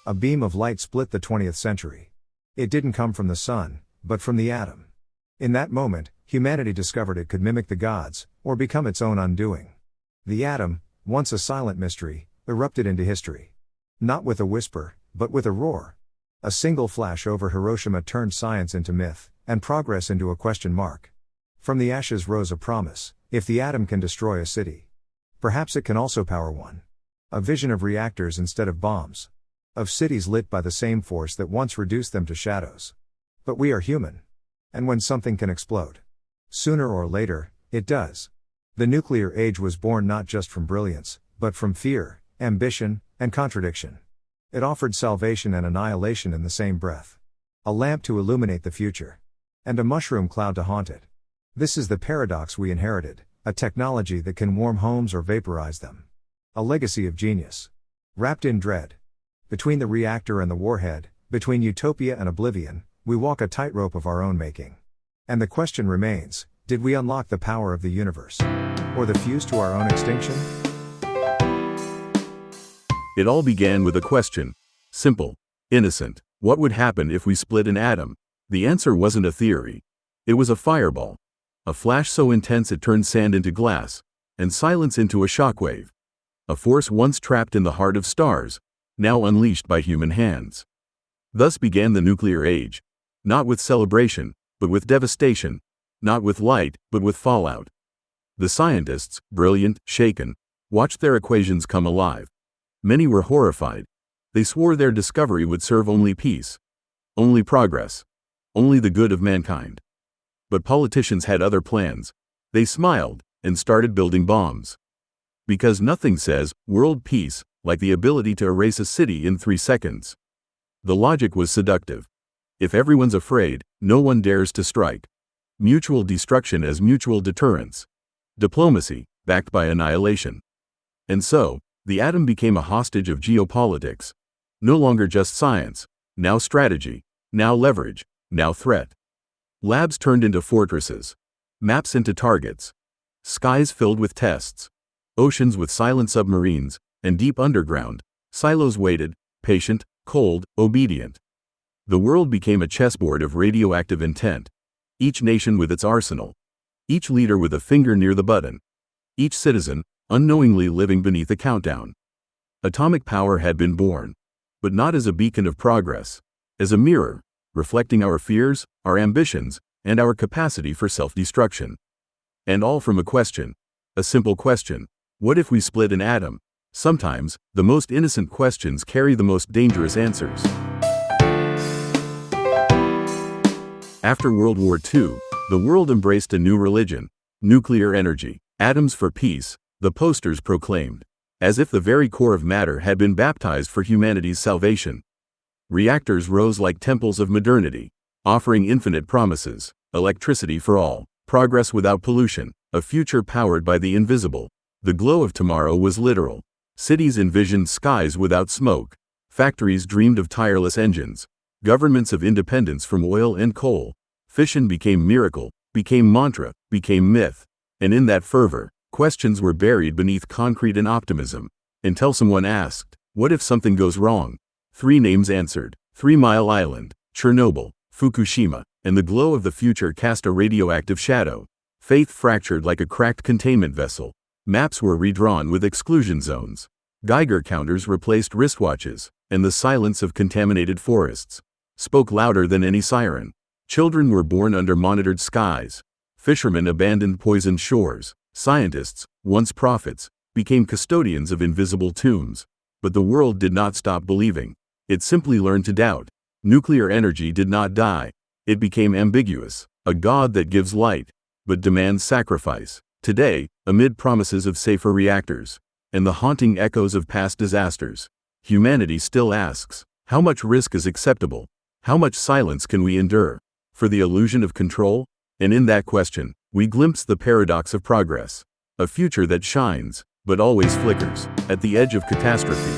A beam of light split the 20th century. It didn't come from the sun, but from the atom. In that moment, humanity discovered it could mimic the gods, or become its own undoing. The atom, once a silent mystery, erupted into history. Not with a whisper, but with a roar. A single flash over Hiroshima turned science into myth, and progress into a question mark. From the ashes rose a promise: if the atom can destroy a city, perhaps it can also power one. A vision of reactors instead of bombs. Of cities lit by the same force that once reduced them to shadows. But we are human. And when something can explode, sooner or later, it does. The nuclear age was born not just from brilliance, but from fear, ambition, and contradiction. It offered salvation and annihilation in the same breath. A lamp to illuminate the future. And a mushroom cloud to haunt it. This is the paradox we inherited, a technology that can warm homes or vaporize them. A legacy of genius. Wrapped in dread. Between the reactor and the warhead, between utopia and oblivion, we walk a tightrope of our own making. And the question remains, did we unlock the power of the universe? Or the fuse to our own extinction? It all began with a question. Simple. Innocent. What would happen if we split an atom? The answer wasn't a theory. It was a fireball. A flash so intense it turned sand into glass, and silence into a shockwave. A force once trapped in the heart of stars, now unleashed by human hands. Thus began the nuclear age. Not with celebration, but with devastation. Not with light, but with fallout. The scientists, brilliant, shaken, watched their equations come alive. Many were horrified. They swore their discovery would serve only peace, only progress, only the good of mankind. But politicians had other plans. They smiled and started building bombs. Because nothing says world peace like the ability to erase a city in 3 seconds. The logic was seductive. If everyone's afraid, no one dares to strike. Mutual destruction as mutual deterrence. Diplomacy, backed by annihilation. And so, the atom became a hostage of geopolitics. No longer just science, now strategy, now leverage, now threat. Labs turned into fortresses. Maps into targets. Skies filled with tests. Oceans with silent submarines, and deep underground, silos waited, patient, cold, obedient. The world became a chessboard of radioactive intent. Each nation with its arsenal. Each leader with a finger near the button. Each citizen, unknowingly living beneath a countdown. Atomic power had been born. But not as a beacon of progress. As a mirror, reflecting our fears, our ambitions, and our capacity for self-destruction. And all from a question. A simple question. What if we split an atom? Sometimes, the most innocent questions carry the most dangerous answers. After World War II, the world embraced a new religion. Nuclear energy. Atoms for peace, the posters proclaimed. As if the very core of matter had been baptized for humanity's salvation. Reactors rose like temples of modernity, offering infinite promises. Electricity for all, progress without pollution, a future powered by the invisible. The glow of tomorrow was literal. Cities envisioned skies without smoke. Factories dreamed of tireless engines. Governments of independence from oil and coal. Fission became miracle, became mantra, became myth. And in that fervor, questions were buried beneath concrete and optimism. Until someone asked, what if something goes wrong? 3 names answered: 3 Mile Island, Chernobyl, Fukushima, and the glow of the future cast a radioactive shadow. Faith fractured like a cracked containment vessel. Maps were redrawn with exclusion zones. Geiger counters replaced wristwatches, and the silence of contaminated forests spoke louder than any siren. Children were born under monitored skies. Fishermen abandoned poisoned shores. Scientists, once prophets, became custodians of invisible tombs. But the world did not stop believing. It simply learned to doubt. Nuclear energy did not die. It became ambiguous, a god that gives light, but demands sacrifice. Today, amid promises of safer reactors, and the haunting echoes of past disasters, humanity still asks, how much risk is acceptable? How much silence can we endure? For the illusion of control? And in that question, we glimpse the paradox of progress. A future that shines, but always flickers, at the edge of catastrophe.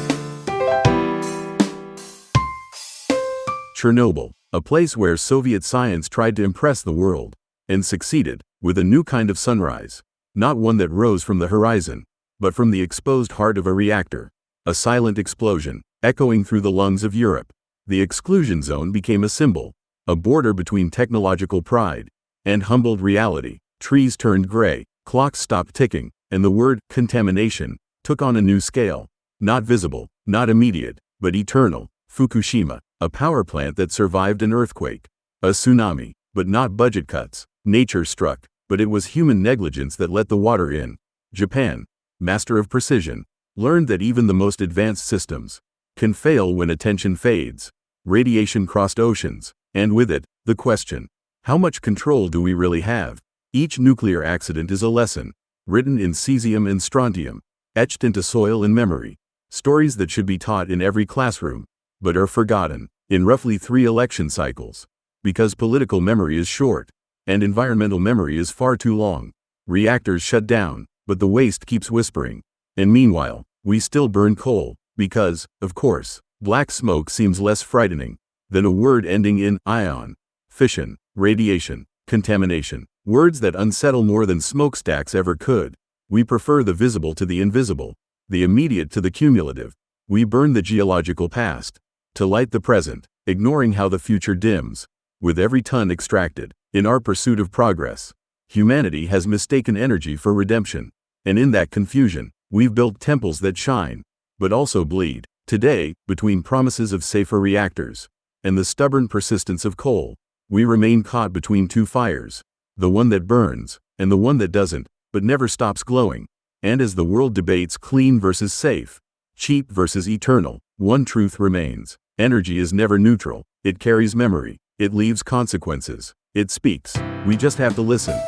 Chernobyl, a place where Soviet science tried to impress the world, and succeeded, with a new kind of sunrise. Not one that rose from the horizon, but from the exposed heart of a reactor. A silent explosion, echoing through the lungs of Europe. The exclusion zone became a symbol, a border between technological pride and humbled reality. Trees turned gray, clocks stopped ticking, and the word contamination took on a new scale. Not visible, not immediate, but eternal. Fukushima, a power plant that survived an earthquake. A tsunami, but not budget cuts. Nature struck, but it was human negligence that let the water in. Japan, master of precision, learned that even the most advanced systems can fail when attention fades. Radiation crossed oceans, and with it, the question, how much control do we really have? Each nuclear accident is a lesson, written in cesium and strontium, etched into soil and memory. Stories that should be taught in every classroom, but are forgotten in roughly 3 election cycles. Because political memory is short, and environmental memory is far too long. Reactors shut down, but the waste keeps whispering. And meanwhile, we still burn coal, because, of course, black smoke seems less frightening than a word ending in ion. Fission, radiation, contamination, words that unsettle more than smokestacks ever could. We prefer the visible to the invisible, the immediate to the cumulative. We burn the geological past to light the present, ignoring how the future dims with every ton extracted. In our pursuit of progress, humanity has mistaken energy for redemption, and in that confusion, we've built temples that shine, but also bleed. Today, between promises of safer reactors and the stubborn persistence of coal, we remain caught between 2 fires, the one that burns and the one that doesn't, but never stops glowing. And as the world debates clean versus safe, cheap versus eternal, one truth remains: energy is never neutral. It carries memory, it leaves consequences, it speaks. We just have to listen.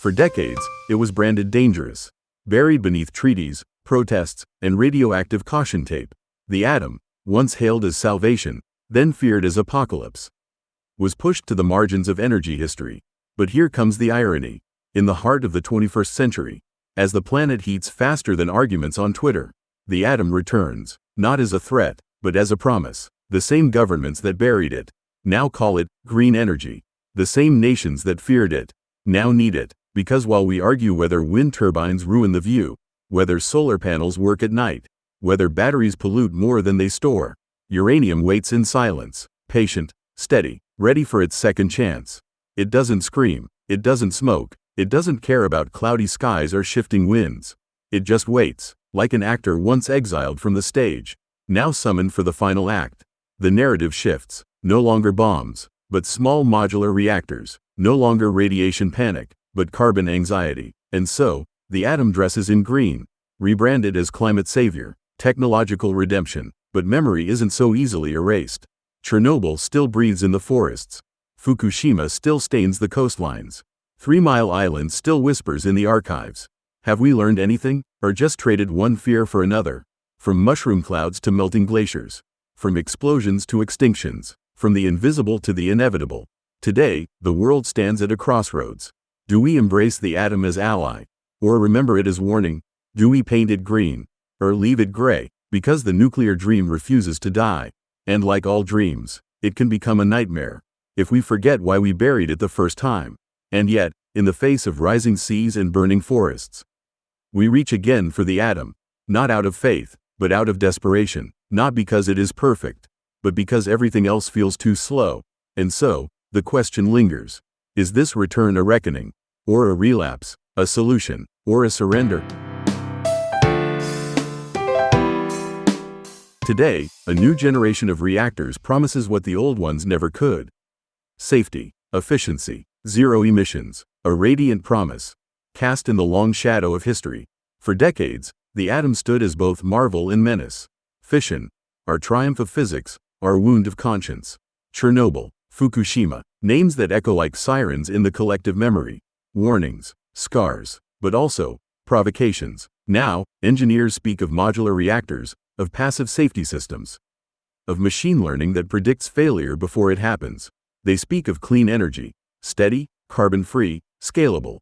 For decades, it was branded dangerous, buried beneath treaties, protests, and radioactive caution tape. The atom, once hailed as salvation, then feared as apocalypse, was pushed to the margins of energy history. But here comes the irony. In the heart of the 21st century, as the planet heats faster than arguments on Twitter, the atom returns, not as a threat, but as a promise. The same governments that buried it now call it green energy. The same nations that feared it now need it. Because while we argue whether wind turbines ruin the view, whether solar panels work at night, whether batteries pollute more than they store, uranium waits in silence, patient, steady, ready for its second chance. It doesn't scream, it doesn't smoke, it doesn't care about cloudy skies or shifting winds. It just waits, like an actor once exiled from the stage, now summoned for the final act. The narrative shifts, no longer bombs, but small modular reactors, no longer radiation panic, but carbon anxiety. And so, the atom dresses in green, rebranded as climate savior, technological redemption. But memory isn't so easily erased. Chernobyl still breathes in the forests. Fukushima still stains the coastlines. 3 Mile Island still whispers in the archives. Have we learned anything, or just traded one fear for another? From mushroom clouds to melting glaciers, from explosions to extinctions, from the invisible to the inevitable. Today, the world stands at a crossroads. Do we embrace the atom as ally, or remember it as warning? Do we paint it green, or leave it gray? Because the nuclear dream refuses to die. And like all dreams, it can become a nightmare if we forget why we buried it the first time. And yet, in the face of rising seas and burning forests, we reach again for the atom, not out of faith, but out of desperation, not because it is perfect, but because everything else feels too slow. And so, the question lingers: is this return a reckoning, or a relapse, a solution, or a surrender? Today, a new generation of reactors promises what the old ones never could. Safety, efficiency, zero emissions, a radiant promise, cast in the long shadow of history. For decades, the atom stood as both marvel and menace. Fission, our triumph of physics, our wound of conscience. Chernobyl, Fukushima, names that echo like sirens in the collective memory. Warnings, scars, but also provocations. Now, engineers speak of modular reactors, of passive safety systems, of machine learning that predicts failure before it happens. They speak of clean energy, steady, carbon-free, scalable.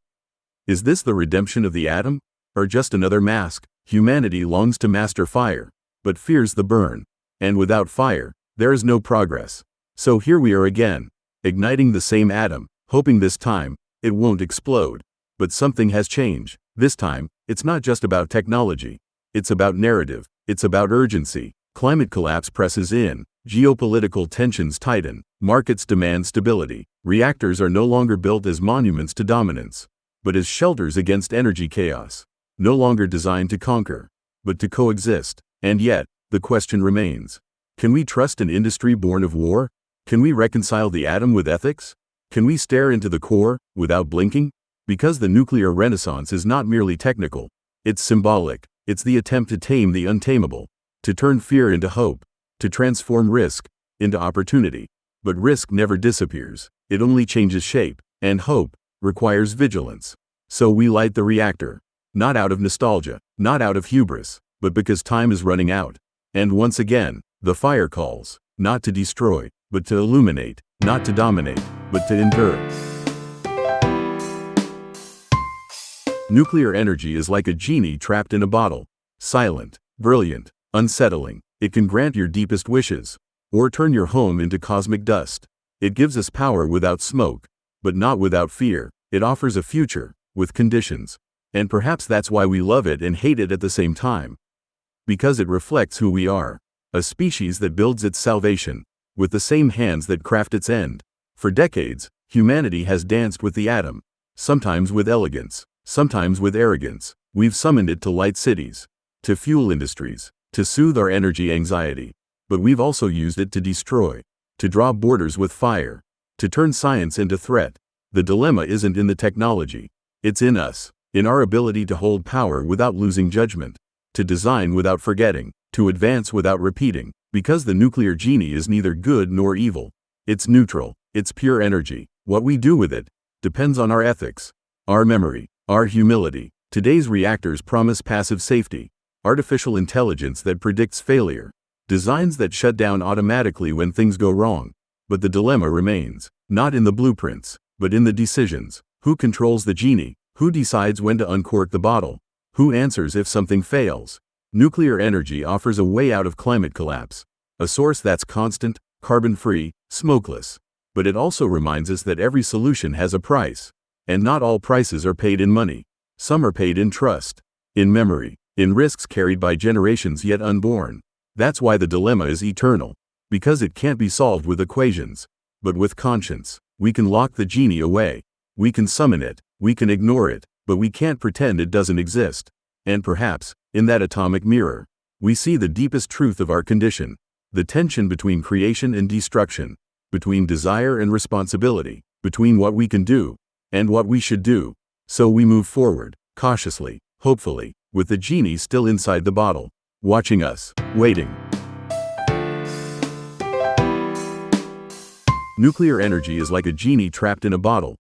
Is this the redemption of the atom, or just another mask? Humanity longs to master fire, but fears the burn. And without fire, there is no progress. So here we are again, igniting the same atom, hoping this time, it won't explode. But something has changed. This time, it's not just about technology. It's about narrative. It's about urgency. Climate collapse presses in. Geopolitical tensions tighten. Markets demand stability. Reactors are no longer built as monuments to dominance, but as shelters against energy chaos. No longer designed to conquer, but to coexist. And yet, the question remains. Can we trust an industry born of war? Can we reconcile the atom with ethics? Can we stare into the core without blinking? Because the nuclear renaissance is not merely technical. It's symbolic. It's the attempt to tame the untamable, to turn fear into hope, to transform risk into opportunity. But risk never disappears. It only changes shape, and hope requires vigilance. So we light the reactor, not out of nostalgia, not out of hubris, but because time is running out. And once again, the fire calls, not to destroy, but to illuminate, not to dominate, but to endure. Nuclear energy is like a genie trapped in a bottle. Silent, brilliant, unsettling. It can grant your deepest wishes, or turn your home into cosmic dust. It gives us power without smoke, but not without fear. It offers a future, with conditions. And perhaps that's why we love it and hate it at the same time. Because it reflects who we are. A species that builds its salvation, with the same hands that craft its end. For decades, humanity has danced with the atom. Sometimes with elegance, sometimes with arrogance. We've summoned it to light cities, to fuel industries, to soothe our energy anxiety. But we've also used it to destroy, to draw borders with fire, to turn science into threat. The dilemma isn't in the technology. It's in us, in our ability to hold power without losing judgment, to design without forgetting, to advance without repeating. Because the nuclear genie is neither good nor evil. It's neutral. It's pure energy. What we do with it depends on our ethics, our memory, our humility. Today's reactors promise passive safety, artificial intelligence that predicts failure, designs that shut down automatically when things go wrong. But the dilemma remains, not in the blueprints, but in the decisions. Who controls the genie? Who decides when to uncork the bottle? Who answers if something fails? Nuclear energy offers a way out of climate collapse, a source that's constant, carbon-free, smokeless. But it also reminds us that every solution has a price. And not all prices are paid in money. Some are paid in trust, in memory, in risks carried by generations yet unborn. That's why the dilemma is eternal. Because it can't be solved with equations, but with conscience. We can lock the genie away. We can summon it. We can ignore it. But we can't pretend it doesn't exist. And perhaps, in that atomic mirror, we see the deepest truth of our condition. The tension between creation and destruction, between desire and responsibility, between what we can do and what we should do. So we move forward, cautiously, hopefully, with the genie still inside the bottle, watching us, waiting. Nuclear energy is like a genie trapped in a bottle.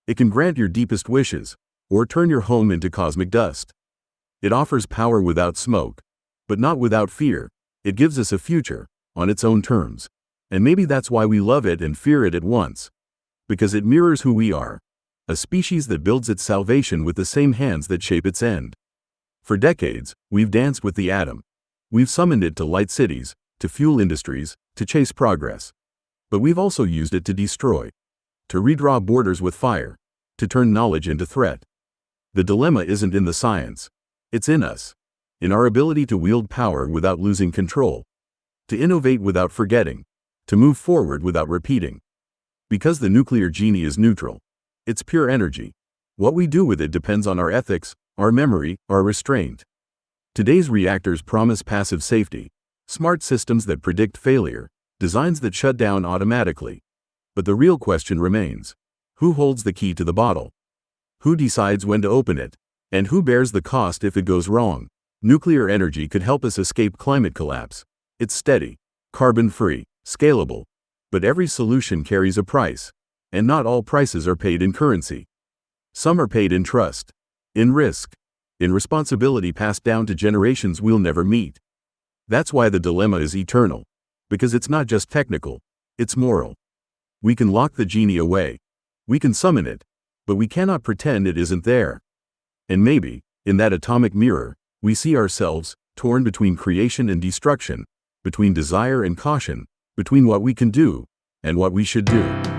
It can grant your deepest wishes, or turn your home into cosmic dust. It offers power without smoke, but not without fear. It gives us a future, on its own terms. And maybe that's why we love it and fear it at once. Because it mirrors who we are. A species that builds its salvation with the same hands that shape its end. For decades, we've danced with the atom. We've summoned it to light cities, to fuel industries, to chase progress. But we've also used it to destroy, to redraw borders with fire, to turn knowledge into threat. The dilemma isn't in the science. It's in us. In our ability to wield power without losing control. To innovate without forgetting. To move forward without repeating. Because the nuclear genie is neutral. It's pure energy. What we do with it depends on our ethics, our memory, our restraint. Today's reactors promise passive safety, smart systems that predict failure, designs that shut down automatically. But the real question remains. Who holds the key to the bottle? Who decides when to open it? And who bears the cost if it goes wrong? Nuclear energy could help us escape climate collapse. It's steady, carbon-free, scalable. But every solution carries a price. And not all prices are paid in currency. Some are paid in trust, in risk, in responsibility passed down to generations we'll never meet. That's why the dilemma is eternal. Because it's not just technical, it's moral. We can lock the genie away. We can summon it. But we cannot pretend it isn't there. And maybe, in that atomic mirror, we see ourselves, torn between creation and destruction, between desire and caution, between what we can do and what we should do.